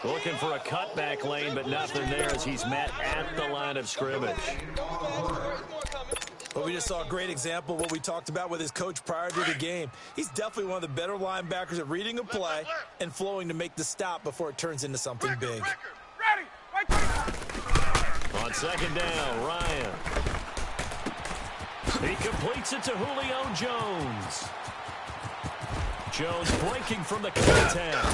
Looking for a cutback lane, but nothing there as he's met at the line of scrimmage. Well, we just saw a great example of what we talked about with his coach prior to the game. He's definitely one of the better linebackers at reading a play and flowing to make the stop before it turns into something big. On second down, Ryan. He completes it to Julio Jones. Jones blinking from the contact.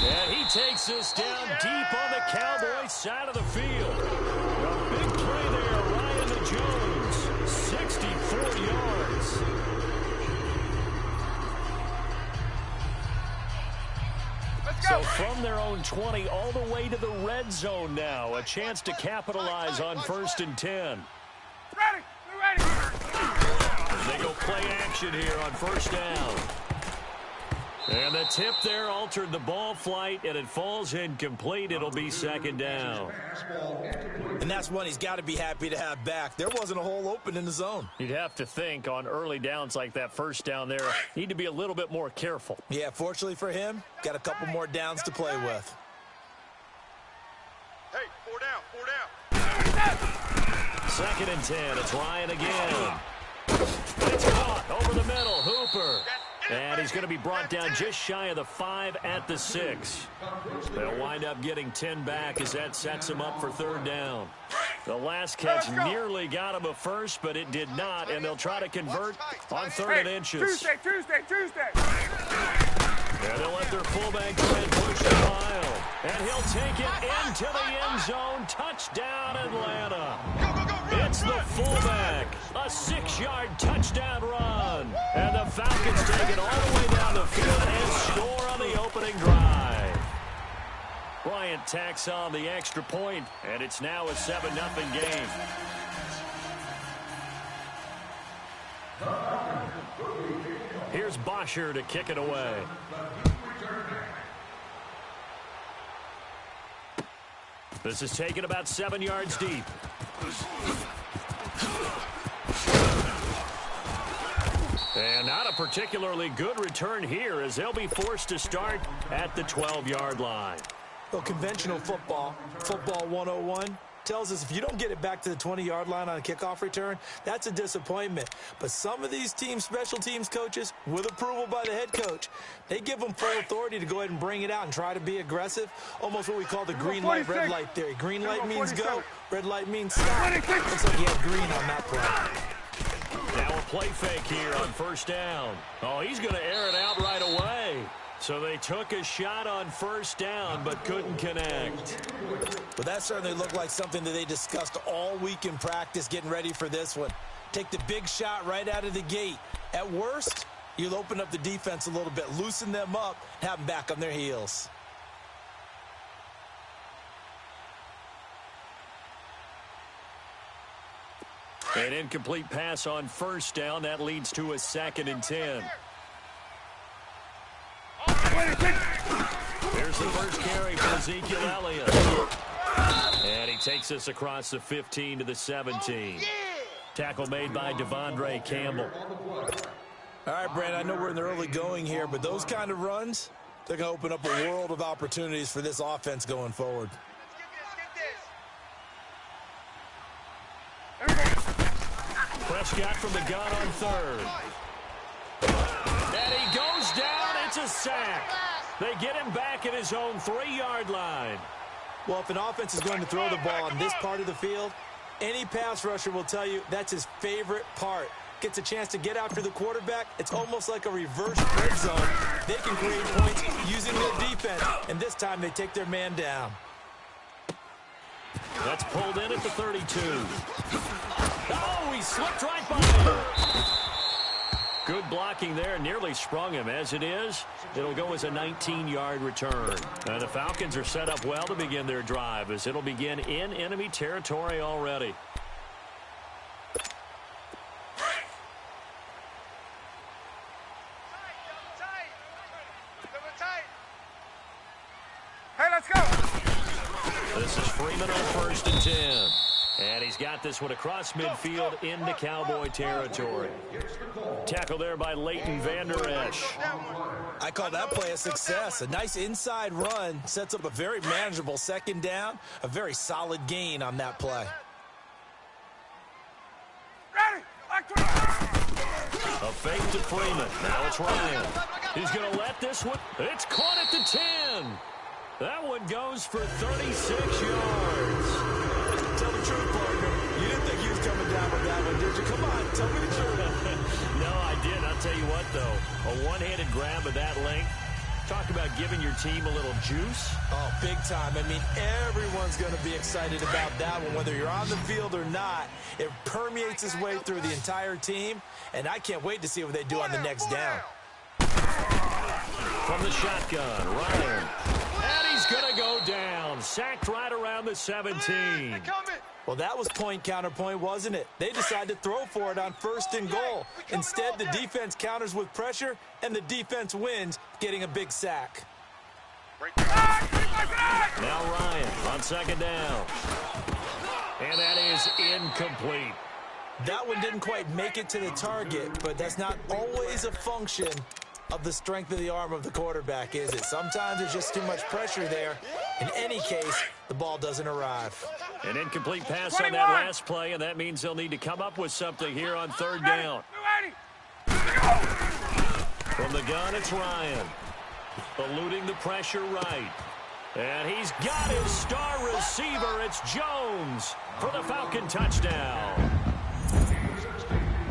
And he takes this down deep on the Cowboys side of the field. A big play there, Ryan to Jones. 64 yards. So from their own 20 all the way to the red zone now. A chance to capitalize on 1st and 10. Ready. They go play action here on 1st down. And the tip there altered the ball flight, and it falls incomplete. It'll be 2nd down. And that's one he's got to be happy to have back. There wasn't a hole open in the zone. You'd have to think on early downs like that 1st down there, need to be a little bit more careful. Yeah, fortunately for him, got a couple more downs to play with. Hey, 4 down. 2nd and 10. It's Ryan again. It's caught over the middle. Hooper. And he's going to be brought down just shy of the 5 at the 6. They'll wind up getting 10 back as that sets him up for 3rd down. The last catch nearly got him a first, but it did not, and they'll try to convert on 3rd and inches. Tuesday. And they'll let their fullback try and push the pile. And he'll take it into the end zone. Touchdown, Atlanta. It's the fullback. A 6-yard touchdown run. And the Falcons take it all the way down the field and score on the opening drive. Bryant tacks on the extra point, and it's now a 7-0 game. Here's Bosher to kick it away. This is taken about 7 yards deep. And not a particularly good return here as they'll be forced to start at the 12-yard line. Well, conventional football 101, tells us if you don't get it back to the 20-yard line on a kickoff return, that's a disappointment. But some of these special teams coaches, with approval by the head coach, they give them full authority to go ahead and bring it out and try to be aggressive, almost what we call the green light, red light theory. Green light means go, red light means stop. Looks like he had green on that play. Now a play fake here on 1st down. Oh, he's going to air it out right away. So they took a shot on 1st down, but couldn't connect. But that certainly looked like something that they discussed all week in practice getting ready for this one. Take the big shot right out of the gate. At worst, you'll open up the defense a little bit, loosen them up, have them back on their heels. An incomplete pass on 1st down. That leads to a 2nd and 10. Here's the first carry for Ezekiel Elliott. And he takes us across the 15 to the 17. Tackle made by Devondre Campbell. All right, Brandon, I know we're in the early going here, but those kind of runs, they're going to open up a world of opportunities for this offense going forward. Prescott from the gun on 3rd. And he goes down. It's a sack. They get him back at his own 3-yard line. Well, if an offense is going to throw the ball on this part of the field, any pass rusher will tell you that's his favorite part. Gets a chance to get after the quarterback. It's almost like a reverse red zone. They can create points using their defense, and this time they take their man down. That's pulled in at the 32. Oh, he slipped right by him. Good blocking there, nearly sprung him. As it is, it'll go as a 19-yard return. And the Falcons are set up well to begin their drive as it'll begin in enemy territory already. Hey, let's go. This is Freeman on 1st and 10. And he's got this one across midfield into Cowboy territory. Tackle there by Leighton Vander Esch. I call that play a success. A nice inside run sets up a very manageable second down. A very solid gain on that play. Ready. A fake to Freeman. Now it's Ryan. He's going to let this one. It's caught at the 10. That one goes for 36 yards. Tell the truth, partner. You didn't think he was coming down with that one, did you? Come on, tell me the truth. No, I did. I'll tell you what, though. A one-handed grab of that length. Talk about giving your team a little juice. Oh, big time. I mean, everyone's going to be excited about that one, whether you're on the field or not. It permeates its way through the entire team, and I can't wait to see what they do on the next down. From the shotgun, Ryan. And he's going to go down. Sacked right around the 17. Well, that was point counterpoint, wasn't it? They decided to throw for it on 1st and goal. Instead, the defense counters with pressure, and the defense wins, getting a big sack. Now Ryan on 2nd down. And that is incomplete. That one didn't quite make it to the target, but that's not always a function of the strength of the arm of the quarterback, is it? Sometimes there's just too much pressure there. In any case, the ball doesn't arrive. An incomplete pass on that last play, and that means they'll need to come up with something here on 3rd down. From the gun, it's Ryan. Eluding the pressure right. And he's got his star receiver. It's Jones for the Falcon touchdown.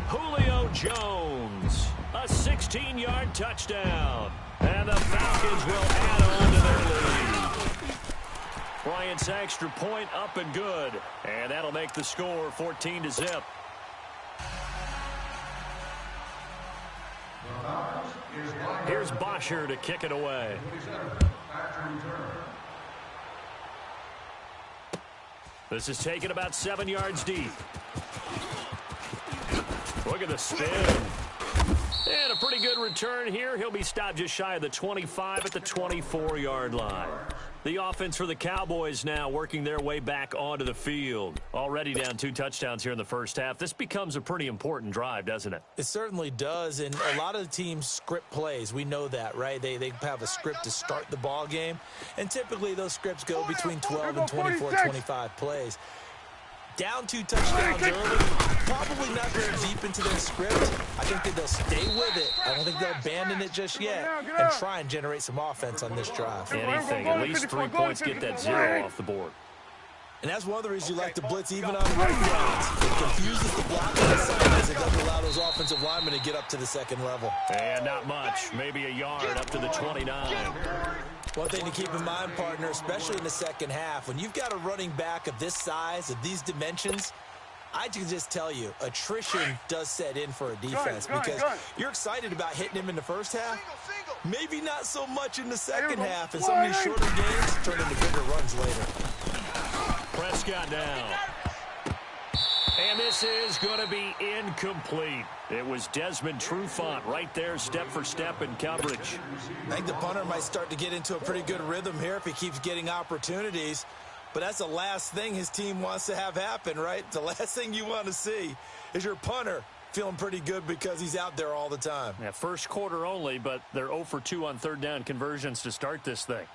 Julio Jones. A 16-yard touchdown. And the Falcons will add on to their lead. Bryant's extra point up and good. And that'll make the score 14-0. Here's Bosher to kick it away. This is taken about 7 yards deep. Look at the spin. And a pretty good return here. He'll be stopped just shy of the 25 at the 24-yard line. The offense for the Cowboys now working their way back onto the field. Already down 2 touchdowns here in the first half. This becomes a pretty important drive, doesn't it? It certainly does, and a lot of the teams script plays. We know that, right? They have a script to start the ball game, and typically those scripts go between 12 and 24, 25 plays. Down 2 touchdowns early, probably not very deep into their script. I think that they'll stay with it. I don't think they'll abandon it just yet and try and generate some offense on this drive. Anything, at least 3 points, get that 0 off the board. And that's one of the reasons you like to blitz even on right downs. It confuses the blocking assignments. It doesn't allow those offensive linemen to get up to the second level. And not much, maybe a yard up to the 29. One thing to keep in mind, partner, especially in the second half, when you've got a running back of this size, of these dimensions, I can just tell you, attrition does set in for a defense because you're excited about hitting him in the first half. Maybe not so much in the second half, and some of these shorter games turn into bigger runs later. Prescott down. And this is going to be incomplete. It was Desmond Trufant right there, step for step in coverage. I think the punter might start to get into a pretty good rhythm here if he keeps getting opportunities. But that's the last thing his team wants to have happen, right? The last thing you want to see is your punter feeling pretty good because he's out there all the time. Yeah, first quarter only, but they're 0 for 2 on 3rd down conversions to start this thing.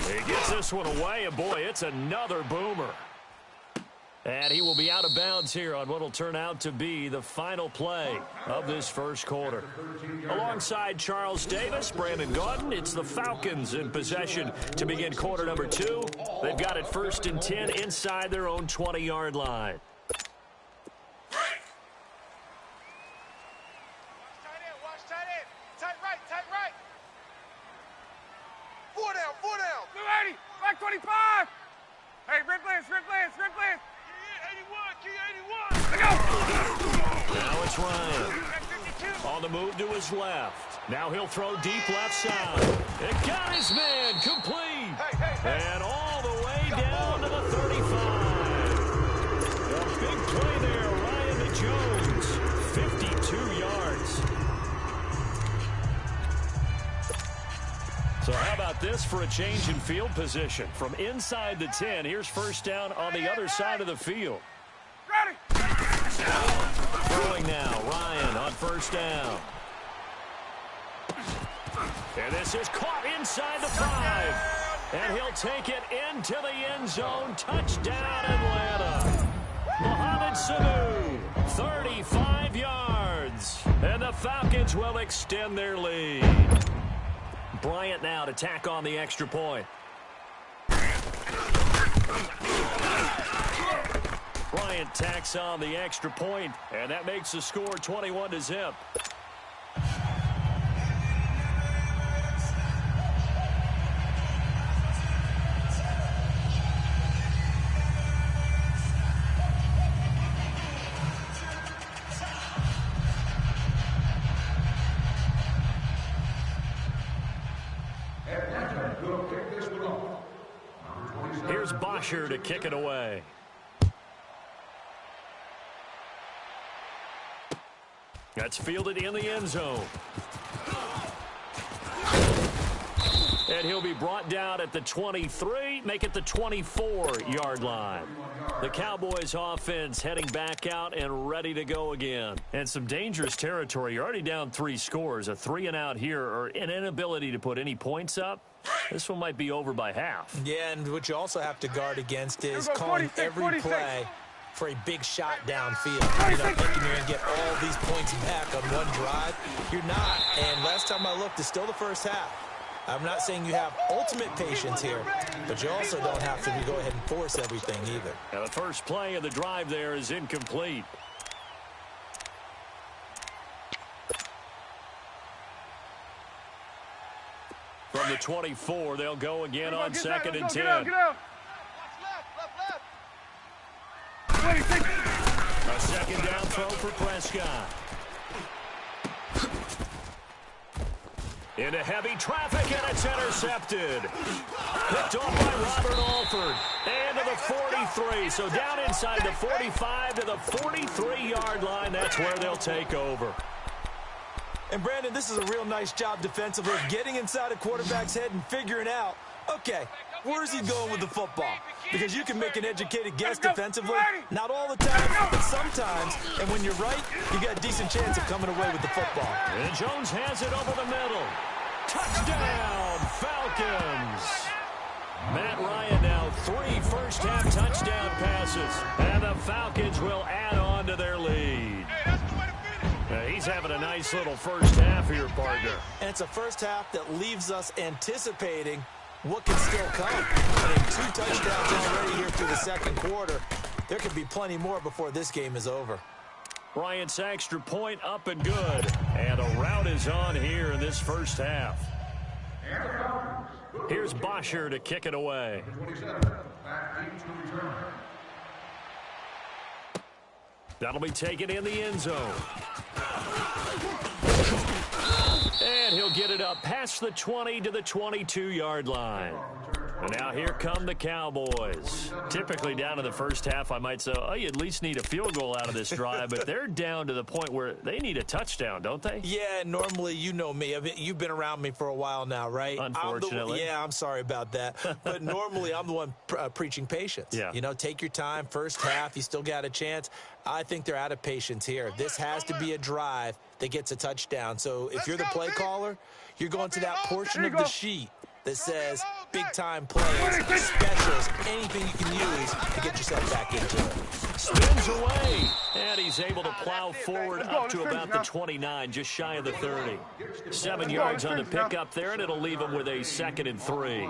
He gets this one away, and boy, it's another boomer. And he will be out of bounds here on what will turn out to be the final play of this first quarter. Alongside Charles Davis, Brandon Gaudin, it's the Falcons in possession to begin quarter number 2. They've got it 1st and 10 inside their own 20-yard line. Watch tight end. Tight right. 4 down. Blue 80, back 25. Hey, Red Lance. Key 81. Let's go. Now it's Ryan. On the move to his left. Now he'll throw deep left side. It got his man complete. And all the way down to the 35. A big play there, Ryan to Jones. 52 yards. So how about this for a change in field position? From inside the 10, here's first down on the other side of the field. Ready. Throwing now, Ryan on first down. And this is caught inside the 5. And he'll take it into the end zone. Touchdown, Atlanta. Mohamed Sanu, 35 yards. And the Falcons will extend their lead. Bryant now to tack on the extra point. Bryant tacks on the extra point, and that makes the score 21-0. Here's Bosher to kick it away. That's fielded in the end zone. And he'll be brought down at the 23, make it the 24-yard line. The Cowboys offense heading back out and ready to go again. And some dangerous territory. You're already down 3 scores. A 3-and-out here or an inability to put any points up. This one might be over by half. Yeah, and what you also have to guard against is calling every play for a big shot downfield. You know, thinking you're going to get all these points back on one drive. You're not. And last time I looked, it's still the first half. I'm not saying you have ultimate patience here, but you also don't have to go ahead and force everything either. Now the first play of the drive there is incomplete. From the 24, they'll go again on second and 10. Get out. A second down throw for Prescott. Into heavy traffic, and it's intercepted. Picked off by Robert Alford. And to the 43. So down inside the 45 to the 43-yard line. That's where they'll take over. And, Brandon, this is a real nice job defensively of getting inside a quarterback's head and figuring out, okay, where's he going with the football? Because you can make an educated guess defensively. Not all the time, but sometimes. And when you're right, you got a decent chance of coming away with the football. And Jones has it over the middle. Touchdown, Falcons. Matt Ryan now 3 first-half touchdown passes. And the Falcons will add on to their lead. He's having a nice little first half here, partner. And it's a first half that leaves us anticipating what can still come. I mean, 2 touchdowns already here through the second quarter. There could be plenty more before this game is over. Bryant's extra point up and good. And a rout is on here in this first half. Here's Bosher to kick it away. That'll be taken in the end zone. And he'll get it up past the 20 to the 22-yard line. And now here come the Cowboys. Typically down in the first half, I might say, oh, you at least need a field goal out of this drive. But they're down to the point where they need a touchdown, don't they? Yeah, normally, you know me. You've been around me for a while now, right? Unfortunately. I'm sorry about that. But normally, I'm the one preaching patience. Yeah. You know, take your time. First half, you still got a chance. I think they're out of patience here. This has to be a drive that gets a touchdown. So if you're the play caller, you're going to that portion of the sheet that says big-time plays, specials, anything you can use to get yourself back into it. Spins away, and he's able to plow forward up to about the 29, just shy of the 30. 7 yards on the pickup there, and it'll leave him with a 2nd and 3.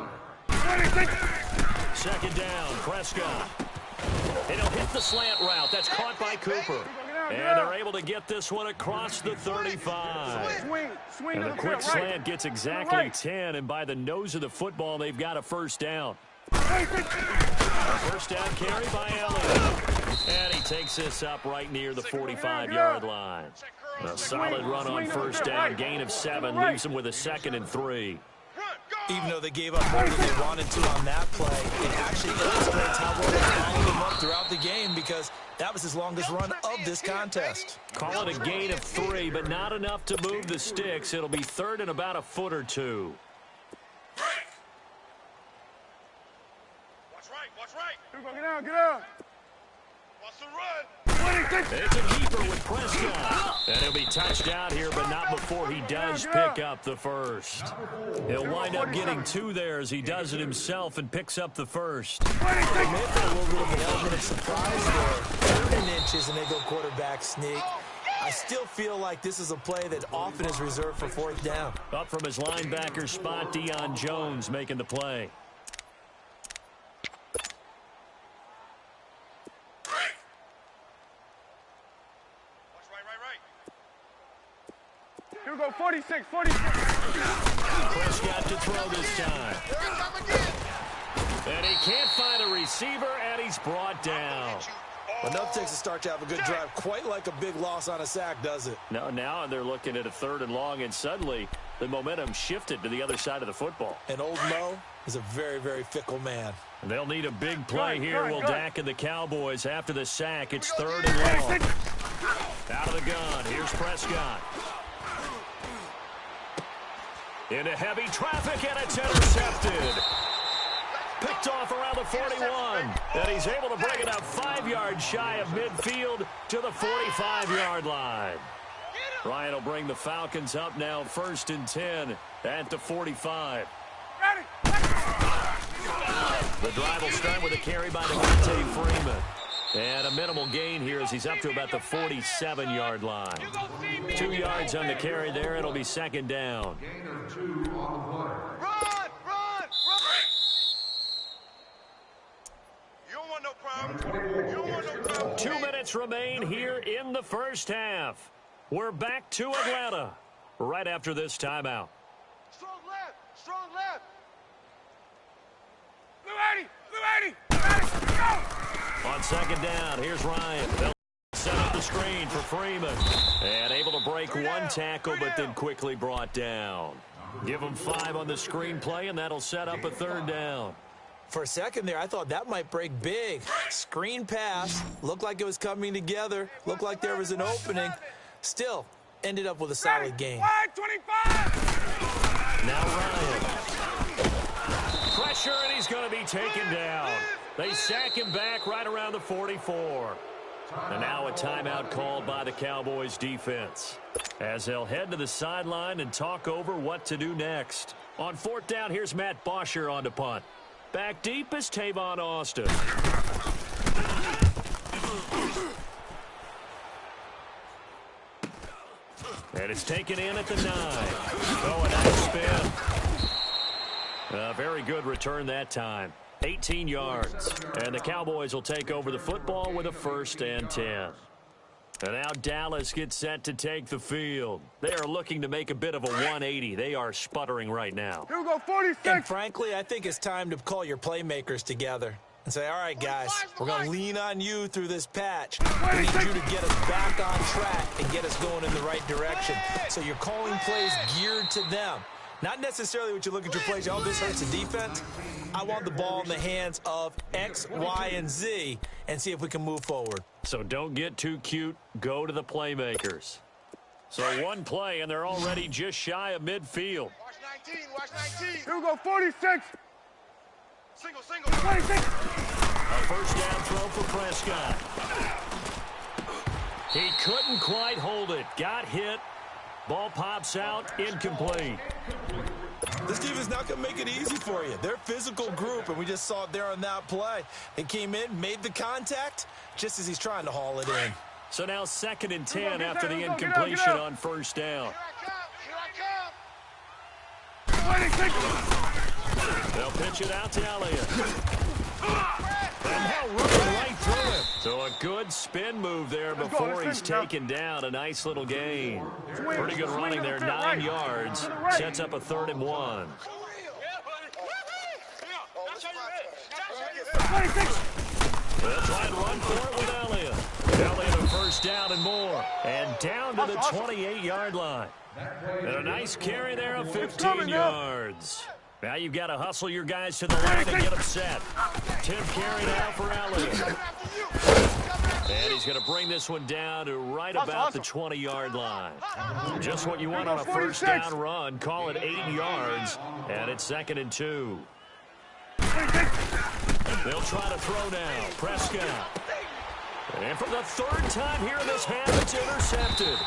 Second down, Prescott. And he'll hit the slant route. That's caught by Cooper. And they're able to get this one across the 35. And a quick slant gets exactly 10, and by the nose of the football, they've got a first down. First down carry by Elliott. And he takes this up right near the 45-yard line. A solid run on first down, gain of 7, leaves him with a 2nd and 3. Even though they gave up more than they wanted to on that play, it actually illustrates how well they followed him up throughout the game because that was his longest run of this contest. Call it a gain of 3, but not enough to move the sticks. It'll be 3rd and about a foot or 2. Get down, get down. What's the run? It's a keeper with Prescott. And he'll be touched out here, but not before he does pick up the first. He'll wind up getting 2 there as he does it himself and picks up the first. Maybe a little bit of an element of surprise there. 3rd and inches, and they go quarterback sneak. I still feel like this is a play that often is reserved for 4th down. Up from his linebacker spot, Deion Jones making the play. Here we go, 46, 46. Prescott to throw this time. And he can't find a receiver, and he's brought down. Enough takes a start to have a good drive. Quite like a big loss on a sack, does it? No, now they're looking at a 3rd and long, and suddenly the momentum shifted to the other side of the football. And Old Mo is a very, very fickle man. And they'll need a big play here. Will Dak and the Cowboys after the sack. It's 3rd and long. Out of the gun. Here's Prescott. Into heavy traffic, and it's intercepted. Picked off around the 41. And he's able to bring it up 5 yards shy of midfield to the 45-yard line. Ryan will bring the Falcons up now 1st and 10 at the 45. The drive will start with a carry by Devontae Freeman. And a minimal gain here as he's up to about the 47-yard line. 2 yards on the carry there. It'll be 2nd down. Run! You don't want no problem. You don't want no problem. 2 minutes remain here in the first half. We're back to Atlanta right after this timeout. Strong left! Strong left! Blue 80! Blue 80! Go! On 2nd down, here's Ryan. They'll set up the screen for Freeman. And able to break 1 tackle, but then quickly brought down. Give him 5 on the screen play, and that'll set up a 3rd down. For a second there, I thought that might break big. Screen pass. Looked like it was coming together. Looked like there was an opening. Still, ended up with a solid game. Wide 25! Now Ryan. Pressure, and he's going to be taken down. They sack him back right around the 44. And now a timeout called by the Cowboys defense as they'll head to the sideline and talk over what to do next. On 4th down, here's Matt Bosher on to punt. Back deep is Tavon Austin. And it's taken in at the 9. Oh, a nice spin. A very good return that time. 18 yards. And the Cowboys will take over the football with a 1st and 10. And now Dallas gets set to take the field. They are looking to make a bit of a 180. They are sputtering right now. Here we go, 46! And frankly, I think it's time to call your playmakers together and say, all right, guys, we're going to lean on you through this patch. We need you to get us back on track and get us going in the right direction. So you're calling plays geared to them. Not necessarily what you look at your plays, oh, this hurts the defense. I want the ball in the hands of X, Y, and Z and see if we can move forward. So don't get too cute. Go to the playmakers. So 1 play, and they're already just shy of midfield. Watch 19, watch 19. Here we go, 46! Single. 26! A 1st down throw for Prescott. He couldn't quite hold it. Got hit. Ball pops out, incomplete. This team is not going to make it easy for you. They're a physical group, and we just saw it there on that play. They came in, made the contact, just as he's trying to haul it in. So now 2nd and 10 after the incompletion on 1st down. Here I come. 26! They'll pitch it out to Elliott. And they'll run it right through it. So a good spin move there before he's taken down. A nice little gain. Pretty good running there, 9 yards. Sets up a 3rd and 1. 26! They'll try and run for it with Elliott. Elliott a 1st down and more. And down to the 28-yard line. And a nice carry there of 15 yards. Now you've got to hustle your guys to the line and get them set. 10th carry now for Elliott. And he's going to bring this one down to right about the 20-yard line. Just what you want on a 1st down run. Call it 8 yards, and it's 2nd and 2. They'll try to throw now. Prescott. And for the third time here in this half, it's intercepted.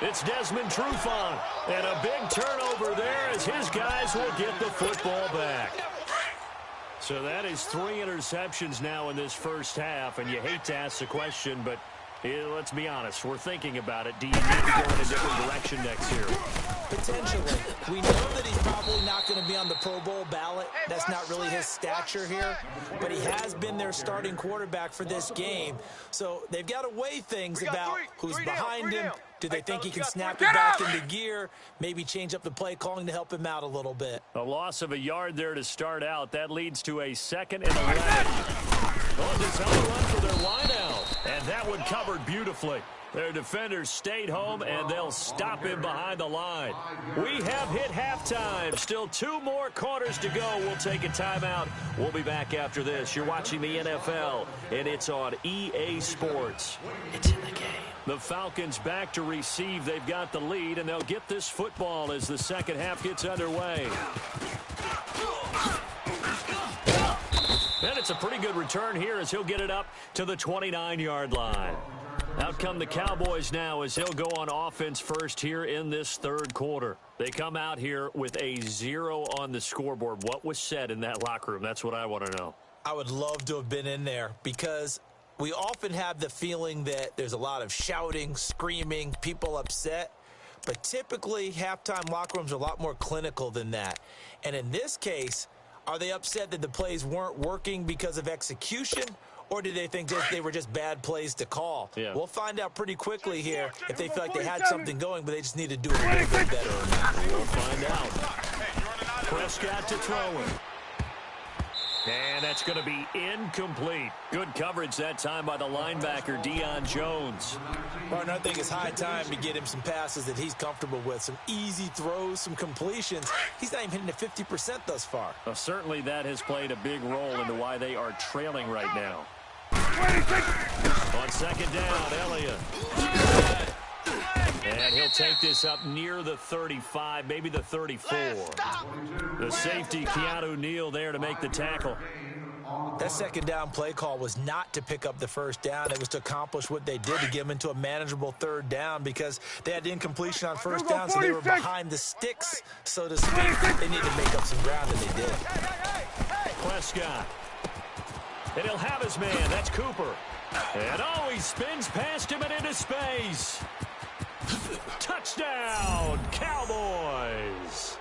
It's Desmond Trufant. And a big turnover there as his guys will get the football back. So that is 3 interceptions now in this first half. And you hate to ask the question, but let's be honest. We're thinking about it. Do you need to go in a different direction next year? Potentially. We know that he's probably not going to be on the Pro Bowl ballot. That's not really his stature here. But he has been their starting quarterback for this game. So they've got to weigh things about who's behind him. Do they think he can snap it back into gear? Maybe change up the play calling to help him out a little bit. A loss of a yard there to start out. That leads to a 2nd and 11. Oh, just held a run for their wideout. And that one covered beautifully. Their defenders stayed home, and they'll stop him behind the line. We have hit halftime. Still 2 more quarters to go. We'll take a timeout. We'll be back after this. You're watching the NFL, and it's on EA Sports. It's in the game. The Falcons back to receive. They've got the lead, and they'll get this football as the second half gets underway. And it's a pretty good return here as he'll get it up to the 29-yard line. Out come the Cowboys now as he'll go on offense first here in this third quarter. They come out here with a 0 on the scoreboard. What was said in that locker room? That's what I want to know. I would love to have been in there because we often have the feeling that there's a lot of shouting, screaming, people upset. But typically, halftime locker rooms are a lot more clinical than that. And in this case, are they upset that the plays weren't working because of execution? Or do they think that they were just bad plays to call? Yeah. We'll find out pretty quickly here if they feel like they had something going, but they just need to do it a little bit better. We'll find out. Prescott to throw it. And that's going to be incomplete. Good coverage that time by the linebacker, Deion Jones. Partner, I think it's high time to get him some passes that he's comfortable with. Some easy throws, some completions. He's not even hitting the 50% thus far. Well, certainly that has played a big role into why they are trailing right now. On second down, Elliott. And he'll take this up near the 35, maybe the 34. The safety, Keanu Neal, there to make the tackle. That second down play call was not to pick up the first down. It was to accomplish what they did, to get them into a manageable third down because they had incompletion on first down, so they were behind the sticks, so to speak. They needed to make up some ground, and they did. Prescott. And he'll have his man. That's Cooper. And oh, he spins past him and into space. Touchdown, Cowboys.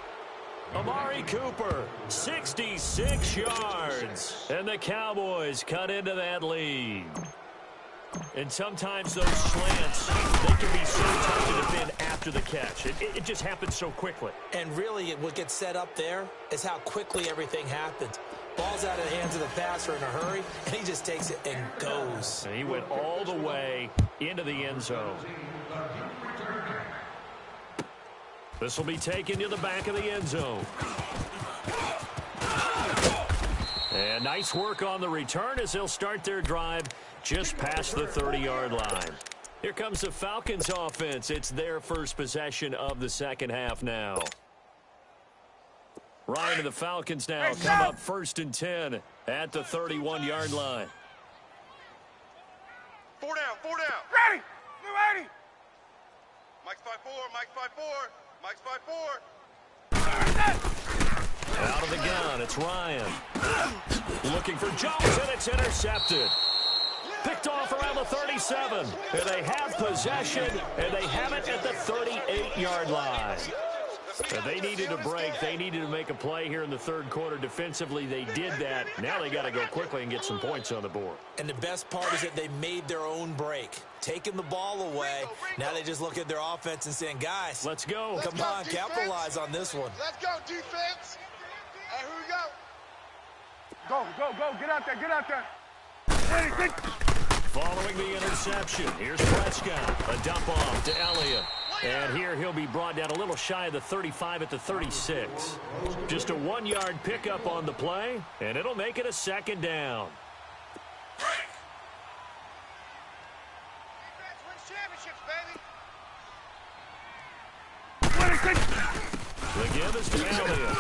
Amari Cooper, 66 yards. And the Cowboys cut into that lead. And sometimes those slants, they can be so tough to defend after the catch. It just happens so quickly. And really, what gets set up there is how quickly everything happens. Ball's out of the hands of the passer in a hurry, and he just takes it and goes. And he went all the way into the end zone. This will be taken to the back of the end zone. And nice work on the return as they'll start their drive just past the 30-yard line. Here comes the Falcons offense. It's their first possession of the second half now. Ryan and the Falcons now come up 1st and 10 at the 31-yard line. 4 down, 4 down. Ready! We're ready! Mike's 5-4, Mike's 5-4, Mike's 5-4. Out of the gun, it's Ryan. Looking for Jones, and it's intercepted. Picked off around the 37. And they have possession, and they have it at the 38-yard line. And they needed a break. They needed to make a play here in the third quarter. Defensively, they did that. Now they got to go quickly and get some points on the board. And the best part is that they made their own break. Taking the ball away. Now they just look at their offense and saying, guys, let's go. Come on, capitalize on this one. Let's go, defense. Hey, here we go. Go, go, go. Get out there, get out there. Ready, kick. Following the interception, here's Prescott. A dump off to Elliott. And here he'll be brought down a little shy of the 35 at the 36. Just a 1-yard pickup on the play, and it'll make it a second down. Defense wins championships, baby. The give is to Elliott.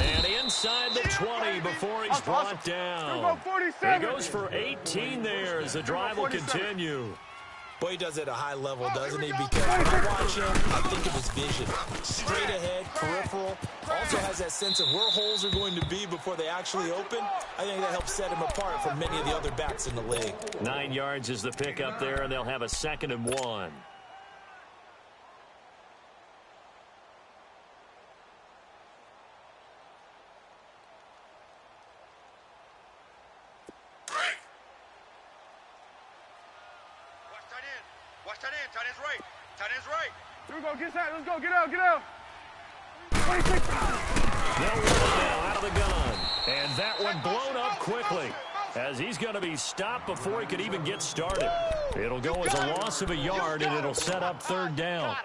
And inside the 20 before he's brought down. He goes for 18 there as the drive will continue. Boy, he does it at a high level, doesn't he? Because when I watch him, I think of his vision. Straight ahead, peripheral. Also has that sense of where holes are going to be before they actually open. I think that helps set him apart from many of the other backs in the league. 9 yards is the pickup there, and they'll have a 2nd and 1. Watch tight end. Tight end's right. Tight end's right. Here we go. Get set. Let's go. Get out. Get out. 26. They'll run now out of the gun. And that one blown up quickly as he's going to be stopped before he could even get started. It'll go as a loss of a yard, and it'll set up 3rd down.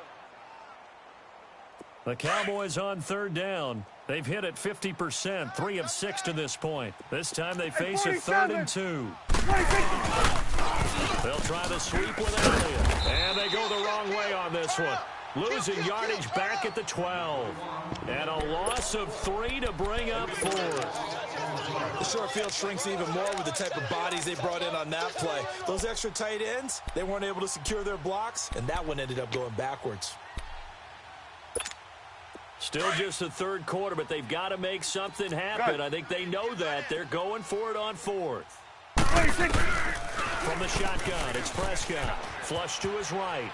The Cowboys on 3rd down. They've hit it 50%, 3 of 6 to this point. This time they face a 3rd and 2. 26. They'll try the sweep with Elliott. And they go the wrong way on this one. Losing yardage back at the 12. And a loss of 3 to bring up 4th. The short field shrinks even more with the type of bodies they brought in on that play. Those extra tight ends, they weren't able to secure their blocks, and that one ended up going backwards. Still just the 3rd quarter, but they've got to make something happen. I think they know that. They're going for it on 4th. 26. From the shotgun, it's Prescott. Flush to his right.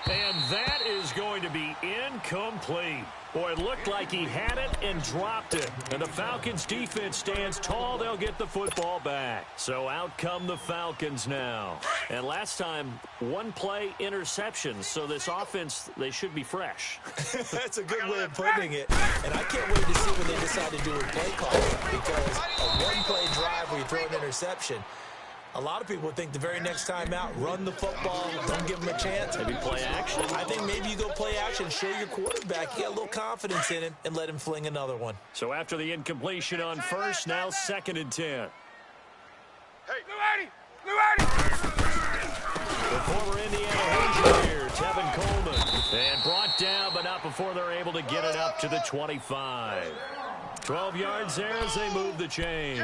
And that is going to be incomplete. Boy, it looked like he had it and dropped it. And the Falcons defense stands tall. They'll get the football back. So out come the Falcons now. And last time, 1-play interceptions. So this offense, they should be fresh. That's a good way of putting it. And I can't wait to see when they decide to do a play call. Because a 1-play drive where you throw an interception, a lot of people think the very next time out, run the football, don't give them a chance. Maybe play action. I think maybe you go play action, show your quarterback, you got a little confidence in him, and let him fling another one. So after the incompletion on 1st, now 2nd and 10. Hey, Blue 80. The former Indiana Hoosier here, Tevin Coleman. And brought down, but not before they're able to get it up to the 25. 12 yards there as they move the chains.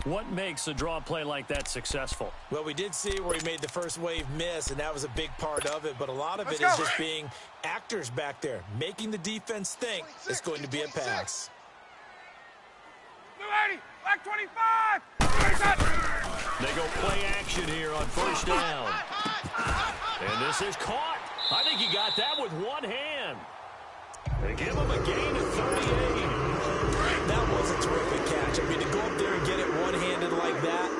What makes a draw play like that successful? Well, we did see where he made the first wave miss, and that was a big part of it. But a lot of it is just being actors back there, making the defense think it's going to be a pass. Blue 80. Black 25. They go play action here on 1st down. And this is caught. I think he got that with one hand. They give him a gain of 38. That was a terrific catch. I mean, to go up there and get it one-handed like that,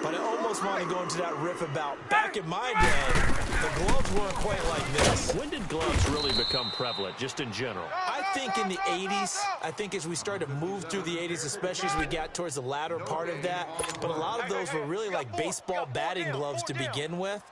but I almost want to go into that riff about back in my day, the gloves weren't quite like this. When did gloves really become prevalent, just in general? I think in the 80s. I think as we started to move through the 80s, especially as we got towards the latter part of that. But a lot of those were really like baseball batting gloves to begin with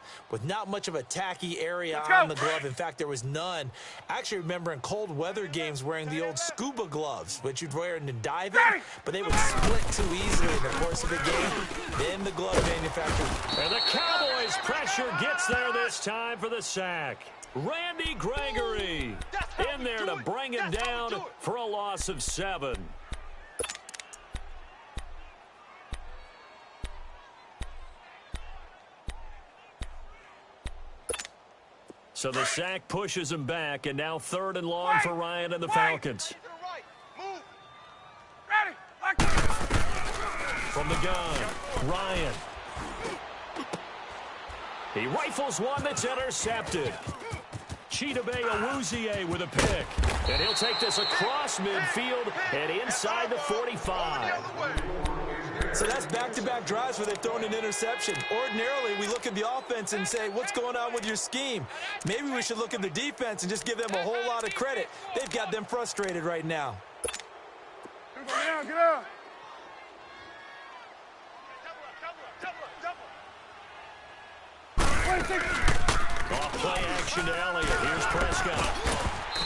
not much of a tacky area on the glove. In fact, there was none. I actually remember in cold weather games wearing the old scuba gloves, which you'd wear in diving, but they would split too easily in the course of a game. Then the glove manufacturer. And the Cowboys' pressure gets there this time for the sack. Randy Gregory in there to bring him down for a loss of 7. So the sack pushes him back, and now 3rd and long for Ryan and the Falcons. From the gun, Ryan. He rifles one that's intercepted. Chidobe Awuzie with a pick. And he'll take this across midfield and inside the 45. So that's back-to-back drives where they've thrown an interception. Ordinarily, we look at the offense and say, what's going on with your scheme? Maybe we should look at the defense and just give them a whole lot of credit. They've got them frustrated right now. Get out, get out. Off play action to Elliott. Here's Prescott.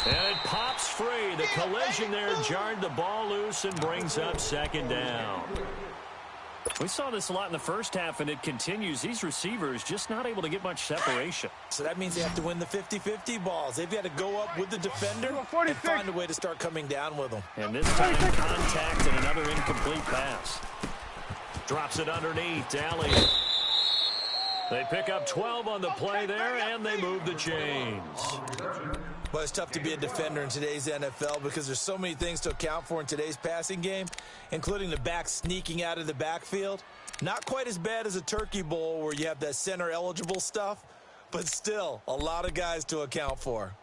And it pops free. The collision there jarred the ball loose and brings up 2nd down. We saw this a lot in the first half, and it continues. These receivers just not able to get much separation. So that means they have to win the 50-50 balls. They've got to go up with the defender and find a way to start coming down with them. And this time, contact and another incomplete pass. Drops it underneath. Elliott. They pick up 12 on the play there, and they move the chains. Well, it's tough to be a defender in today's NFL because there's so many things to account for in today's passing game, including the back sneaking out of the backfield. Not quite as bad as a turkey bowl where you have that center-eligible stuff, but still a lot of guys to account for.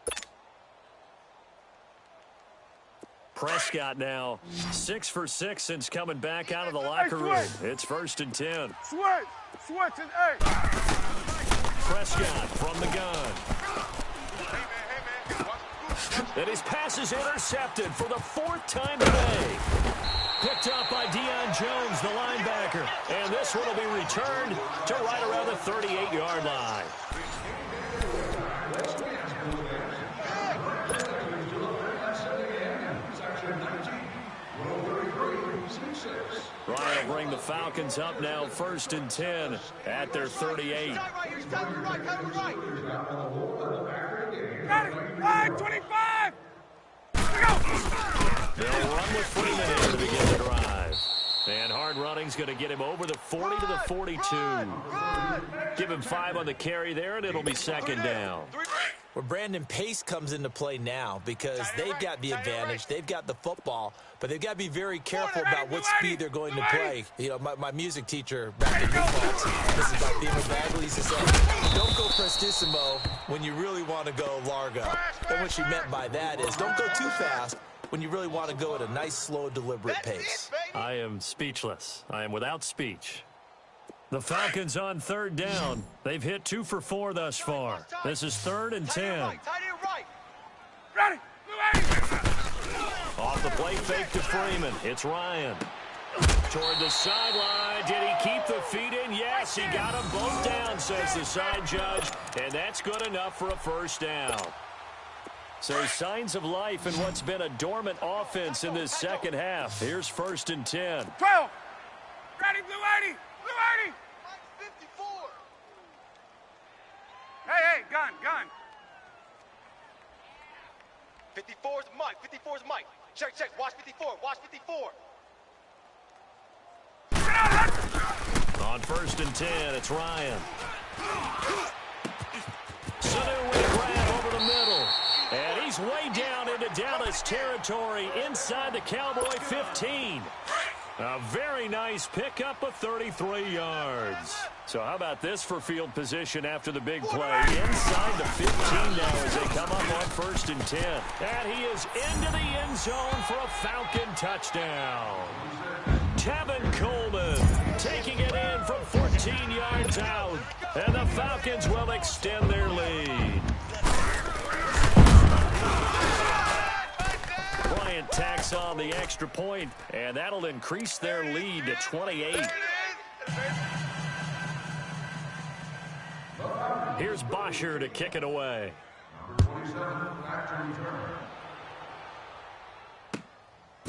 Prescott now 6 for 6 since coming back out of the locker room. It's 1st and 10. Switch and 8. Prescott from the gun. And his pass is intercepted for the 4th time today. Picked up by Deion Jones, the linebacker. And this one will be returned to right around the 38-yard line. Ryan will bring the Falcons up now 1st and 10 at their 38. Got it. 25. They'll run with Freeman in to begin the drive. And hard running's going to get him over the 40 to the 42. Give him 5 on the carry there, and it'll be 2nd down. Where Brandon Pace comes into play now because they've got the advantage. They've got the football, but they've got to be very careful about what speed they're going to play. You know, my music teacher back in Newport, this is my theme of Bagley, used to say, don't go prestissimo when you really want to go largo. And what she meant by that is don't go too fast when you really want to go at a nice, slow, deliberate pace. I am speechless. I am without speech. The Falcons on 3rd down. They've hit 2 for 4 thus far. This is 3rd and 10. Ready. Off the play fake to Freeman. It's Ryan. Toward the sideline. Did he keep the feet in? Yes, he got them both down, says the side judge. And that's good enough for a 1st down. So signs of life in what's been a dormant offense in this second half. Here's 1st and 10. 12. Ready, blue 80. Blue 80. 54. Hey, gun. 54 is Mike. 54 is Mike. Check. Watch 54. Watch 54. On 1st and 10, it's Ryan. Sanu with a grab over the middle. And he's way down into Dallas territory inside the Cowboy 15. A very nice pickup of 33 yards. So how about this for field position after the big play? Inside the 15 now as they come up on 1st and 10. And he is into the end zone for a Falcon touchdown. Tevin Coleman taking it in from 14 yards out. And the Falcons will extend their lead. Bryant tacks on the extra point, and that'll increase their lead to 28. Here's Bosher to kick it away.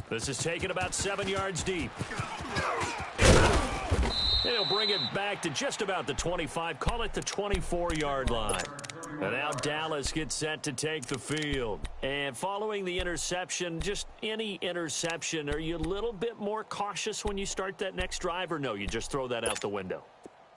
This is taken about 7 yards deep. He'll bring it back to just about the 25, call it the 24-yard line. And now Dallas gets set to take the field. And following the interception, just any interception, are you a little bit more cautious when you start that next drive, or no, you just throw that out the window?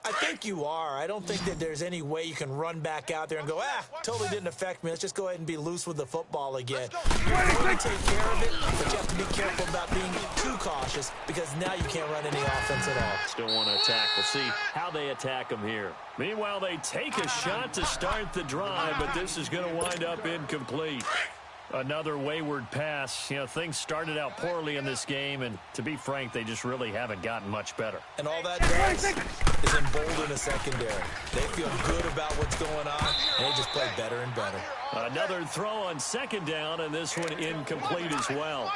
I think you are. I don't think that there's any way you can run back out there and go, totally didn't affect me. Let's just go ahead and be loose with the football again. You want to take care of it, but you have to be careful about being too cautious because now you can't run any offense at all. Still want to attack. We'll see how they attack them here. Meanwhile, they take a shot to start the drive, but this is going to wind up incomplete. Another wayward pass. You know, things started out poorly in this game, and to be frank, they just really haven't gotten much better. And all that does is embolden a secondary. They feel good about what's going on, and they just play better and better. Another throw on 2nd down, and this one incomplete as well.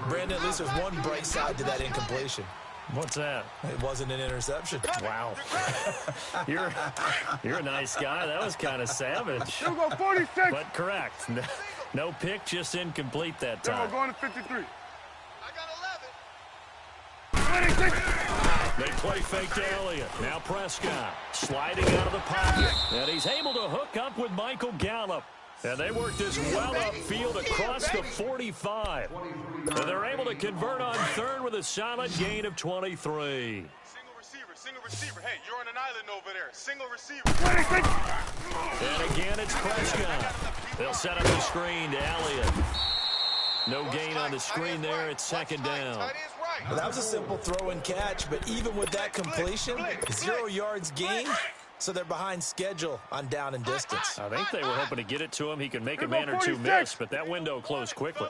Brandon, at least there's one bright side to that incompletion. What's that? It wasn't an interception. Wow. You're a nice guy. That was kind of savage. We'll go 46. But correct. No pick, just incomplete that time. Then we're going to 53. I got 11. 26. They play fake to Elliott. Now Prescott sliding out of the pocket. And he's able to hook up with Michael Gallup. And they work this well upfield across the 45. And they're able to convert on third with a solid gain of 23. Single receiver. Hey, you're on an island over there. Single receiver. And again, it's Prescott. They'll set up the screen to Elliott. No gain on the screen there. It's second down. Well, that was a simple throw and catch, but even with that completion, 0 yards gained, so they're behind schedule on down and distance. I think they were hoping to get it to him. He could make a man or two miss, but that window closed quickly.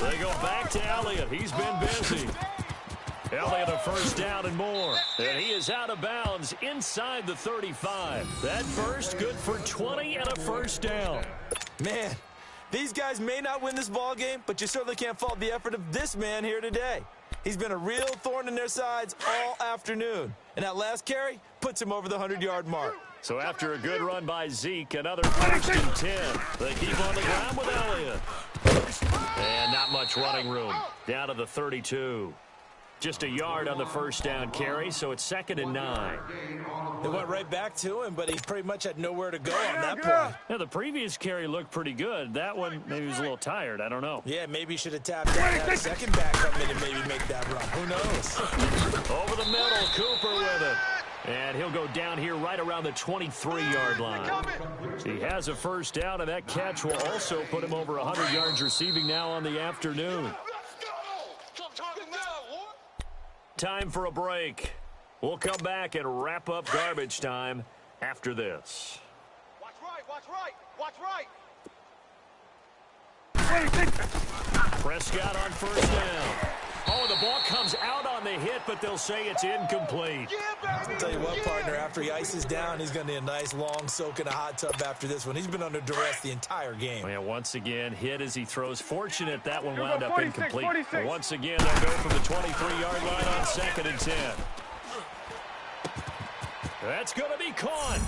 They go back to Elliott. He's been busy. Elliott a first down and more. And he is out of bounds inside the 35. That burst good for 20 and a first down. Man, these guys may not win this ball game, but you certainly can't fault the effort of this man here today. He's been a real thorn in their sides all afternoon. And that last carry puts him over the 100-yard mark. So after a good run by Zeke, another first and 10. They keep on the ground with Elliott. And not much running room. Down to the 32. Just a yard on the first down carry, so it's second and 9. They went right back to him, but he pretty much had nowhere to go on that play. Yeah, the previous carry looked pretty good. That one, maybe he was a little tired. I don't know. Yeah, maybe he should have tapped out, had a second back come in and maybe make that run. Who knows? Over the middle, Cooper with it. And he'll go down here right around the 23-yard line. He has a first down, and that catch will also put him over 100 yards receiving now on the afternoon. Time for a break. We'll come back and wrap up garbage time after this. Watch right, watch right, watch right. Prescott on first down. Oh, the ball comes out on the hit, but they'll say it's incomplete. I'll tell you what, partner, after he ices down, he's going to need a nice long soak in a hot tub after this one. He's been under duress the entire game. Well, once again, hit as he throws. Fortunate that one wound up incomplete. And once again, they'll go from the 23-yard line on second and 10. That's going to be caught.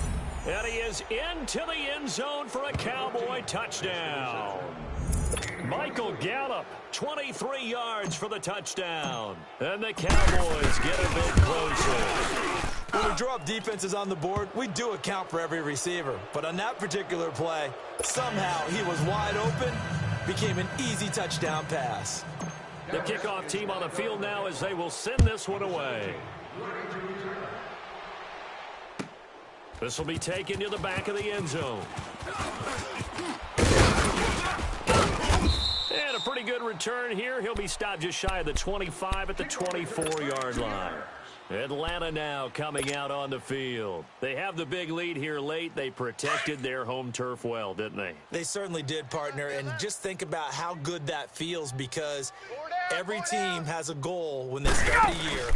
And he is into the end zone for a Cowboy touchdown. Michael Gallup, 23 yards for the touchdown. And the Cowboys get a bit closer. When we draw up defenses on the board, we do account for every receiver. But on that particular play, somehow he was wide open, became an easy touchdown pass. The kickoff team on the field now as they will send this one away. This will be taken to the back of the end zone. And a pretty good return here. He'll be stopped just shy of the 25 at the 24-yard line. Atlanta now coming out on the field. They have the big lead here late. They protected their home turf well, didn't they? They certainly did, partner. And just think about how good that feels, because every team has a goal when they start the year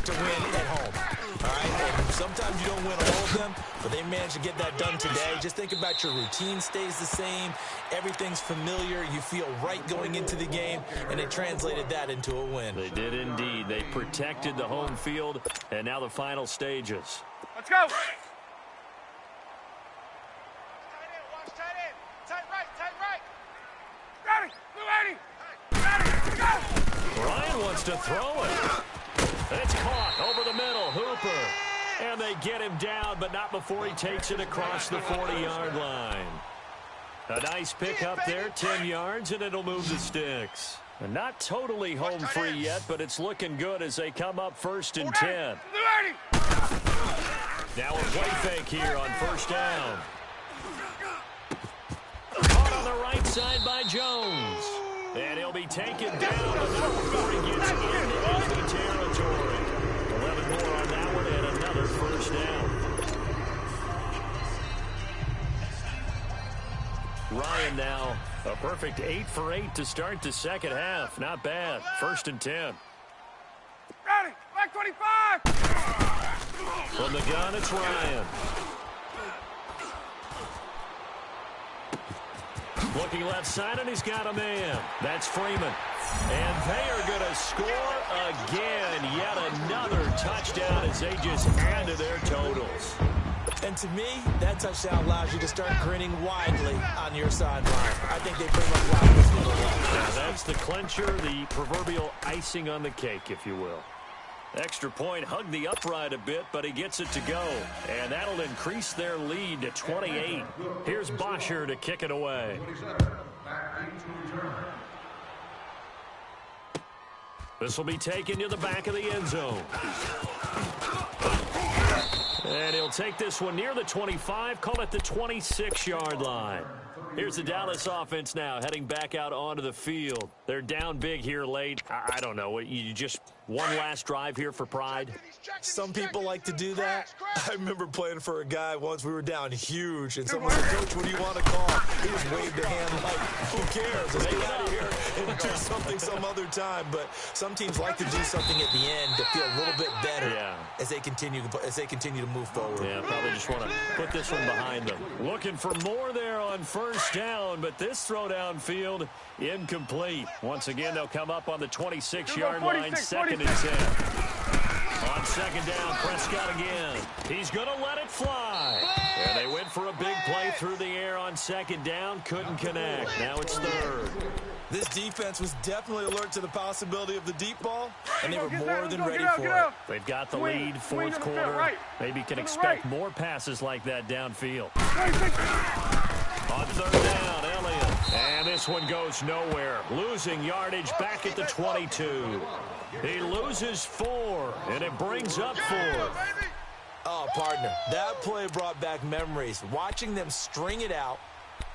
to win at home. All right? And sometimes you don't win all of them, but they managed to get that done today. Just think about your routine stays the same. Everything's familiar. You feel right going into the game, and they translated that into a win. They did indeed. They protected the home field, and now the final stages. Let's go. Tight end, watch tight end. Tight right, tight right. Got it. Blue 80. Got it. Go. Ryan wants to throw it. It's caught over the middle. Hooper. And they get him down, but not before he takes it across the 40-yard line. A nice pickup there, 10 yards, and it'll move the sticks. And not totally home free yet, but it's looking good as they come up first and 10. Blue 80. Now a play fake here on first down. Caught on the right side by Jones. And he'll be taken down, but not before he gets into enemy territory. 11 more on that one, and another first down. Ryan now, a perfect 8 for 8 to start the second half. Not bad. First and 10. Got it. Back 25. From the gun, it's Ryan. Looking left side, and he's got a man. That's Freeman. And they are going to score again. Yet another touchdown as they just add to their totals. And to me, that touchdown allows you to start grinning widely on your sideline. I think they pretty much locked this one away. Now that's the clincher, the proverbial icing on the cake, if you will. Extra point hugged the upright a bit, but he gets it to go. And that'll increase their lead to 28. Here's Bosher to kick it away. This will be taken to the back of the end zone. And he'll take this one near the 25, call it the 26-yard line. Here's the Dallas offense now heading back out onto the field. They're down big here late. I don't know. You just one last drive here for pride? Some people like to do that. I remember playing for a guy once. We were down huge, and someone said, "Coach, what do you want to call?" He just waved a hand like, who cares? Let's get out of here and do something some other time. But some teams like to do something at the end to feel a little bit better as they continue to move forward. Yeah, probably just want to put this one behind them. Looking for more there on first down, but this throw downfield incomplete. Once again, they'll come up on the 26-yard line, 2nd and 10. On 2nd down, Prescott again. He's going to let it fly. And they went for a big play through the air on 2nd down. Couldn't connect. Now it's 3rd. This defense was definitely alert to the possibility of the deep ball, and they were more than ready for it. They've got the lead, 4th quarter. Maybe can expect more passes like that downfield. On 3rd down, Elliott. And this one goes nowhere. Losing yardage back at the 22. He loses 4, and it brings up 4th. Oh, partner, that play brought back memories. Watching them string it out,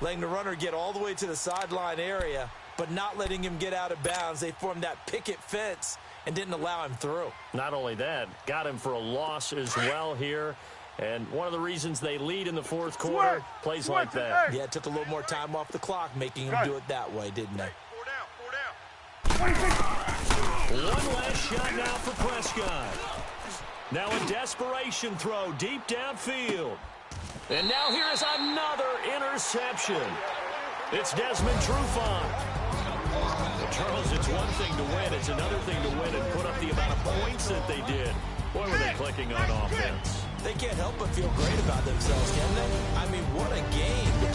letting the runner get all the way to the sideline area, but not letting him get out of bounds. They formed that picket fence and didn't allow him through. Not only that, got him for a loss as well here. And one of the reasons they lead in the 4th quarter, plays like that. Yeah, it took a little more time off the clock, making him do it that way, didn't they? 4 down. One last shot now for Prescott. Now a desperation throw deep downfield. And now here is another interception. It's Desmond Trufant. Well, Charles, it's one thing to win. It's another thing to win and put up the amount of points that they did. Boy, were they clicking on offense. They can't help but feel great about themselves, can they? I mean, what a game. The